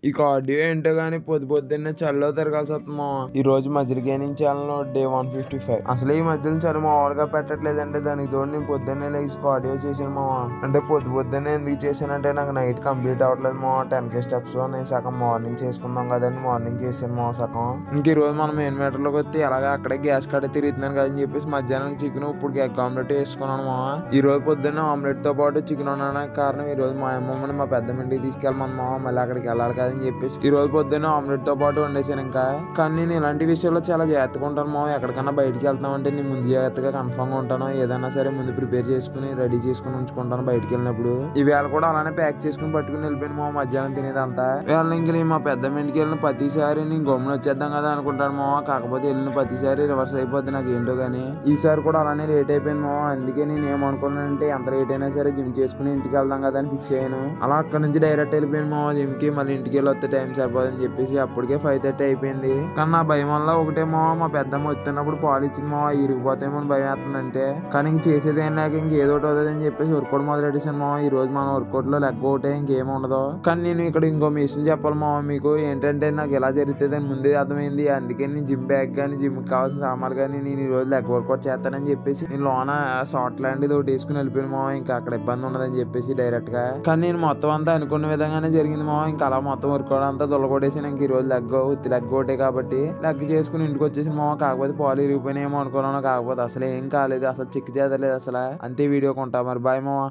ఈ కార్డియో ఏంటో గానీ పొద్దున్నే చలిలో తిరగాల్సి వస్తుంది మామ. ఈ రోజు మజిల్ గెయినింగ్ ఛానల్ డే 155. అసలు ఈ మధ్యలో చలి మామూలుగా పెట్టట్లేదంటే దానికి తోడు నేను పొద్దున్నే లేచి కార్డియో చేశాను మామ. అంటే పొద్దున్నే ఎందుకు చేశానంటే నాకు నైట్ కంప్లీట్ అవ్వట్లేదు మామ. 10K స్టెప్స్ లో నేను సగం మార్నింగ్ చేసుకుందాం కదండి, మార్నింగ్ చేశాను మామ సగం. ఇంక ఈ రోజు మనం మెయిన్ మీటర్ లోకి వస్తే అలాగే అక్కడే గ్యాస్ కాడ తిరుగుతున్నాను కదని చెప్పేసి మధ్యాహ్నం చికెన్ ఇప్పుడు ఎగ్ ఆమ్లెట్ వేసుకున్నాను మామ. ఈ రోజు పొద్దున్న ఆమ్లెట్ తో పాటు చికెన్ ఉండడానికి కారణం ఈ రోజు మా అమ్మమ్మని మా పెద్ద ఇంటికి తీసుకెళ్ళమని మామ. మళ్ళీ అక్కడికి వెళ్ళాలి కదని చెప్పేసి ఈ రోజు పొద్దున్న ఆమ్లెట్ తో పాటు వండేసాను. ఇంకా కానీ నేను ఇలాంటి విషయాల్లో చాలా జాగ్రత్తగా ఉంటాను మామ. ఎక్కడికన్నా బయటికి వెళ్తామంటే నేను ముందు జాగ్రత్తగా కన్ఫర్మ్ గా ఉంటాను. ఏదైనా సరే ముందు ప్రిపేర్ చేసుకుని రెడీ చేసుకుని ఉంచుకుంటాను బయటికి వెళ్ళినప్పుడు. ఈవేళ కూడా అలానే ప్యాక్ చేసుకుని పట్టుకుని వెళ్ళిపోయాను మామ. మధ్యాహ్నం తినేదంతా వేళ ఇంక నేను మా పెద్ద ఇంటికి వెళ్ళిన ప్రతిసారి నేను గమ్మున వచ్చేద్దాం కదా అనుకుంటాను మామ. కాకపోతే వెళ్ళిన ప్రతిసారి రివర్స్ అయిపోద్ది నాకు ఏంటో గానీ. ఈసారి కూడా అలానే లేట్ అయిపోయింది మామ. అందుకే నేను ఏమనుకున్నానంటే ఎంత లేట్ అయినా సరే జిమ్ చేసుకుని ఇంటికి వెళ్దాం కదా అని ఫిక్స్ అయ్యాను. అలా అక్కడ నుంచి డైరెక్ట్ వెళ్ళిపోయాను మామ జిమ్ కి. మళ్ళీ ఇంటికి వెళ్ళి వస్తే టైం సరిపోదని చెప్పేసి అప్పటికే 5:30 అయిపోయింది. కానీ నా భయం వల్ల ఒకటే మామ, మా పెద్దమ్మ వచ్చినప్పుడు పాలు ఇచ్చింది మామ, ఇరిగిపోతాయేమో అని భయం వేస్తుంది అంతే. కానీ ఇంక చేసేది ఏం లేక ఇంకేదో ఒకటి అవుతుంది అని చెప్పేసి వర్కౌట్ మొదలెట్టేసాను మామ. ఈ రోజు మన వర్కౌట్ లో లెగ్ ఒకటే, ఇంకేం ఉండదు. కానీ నేను ఇక్కడ ఇంకో విషయం చెప్పాలి మామ మీకు. ఏంటంటే నాకు ఎలా జరుగుతుంది అని ముందే అర్థమైంది. అందుకే నేను జిమ్ బ్యాగ్ కానీ జిమ్ కావాల్సిన సామాన్లు కానీ నేను ఈ రోజు లెగ్ వర్కౌట్ చేస్తానని చెప్పేసి నేను లోన షార్ట్ లాంటిది ఒకటి వేసుకుని వెళ్ళిపోయాను మామ. ఇంకా అక్కడ ఇబ్బంది ఉండదని చెప్పేసి డైరెక్ట్ గా. కానీ నేను మొత్తం అంతా అనుకున్న విధంగానే జరిగింది మామ. ఇంకా అలా మొత్తం వర్కౌట్ అంతా దొల్లగొట్టేసి ఇంక ఈ రోజు లెగ్ ఒకటే కాబట్టి లెగ్ చేసుకుని ఇంటికి వచ్చేసి మామ. కాకపోతే పాలు ఇరిగిపోయినాయేమో అనుకున్నాను, కాకపోతే అసలు ఏం కాలేదు, అసలు చెక్ చేదలేదు అసలు. అంతే వీడియో కొంటా మరి. బాయ్ మామ.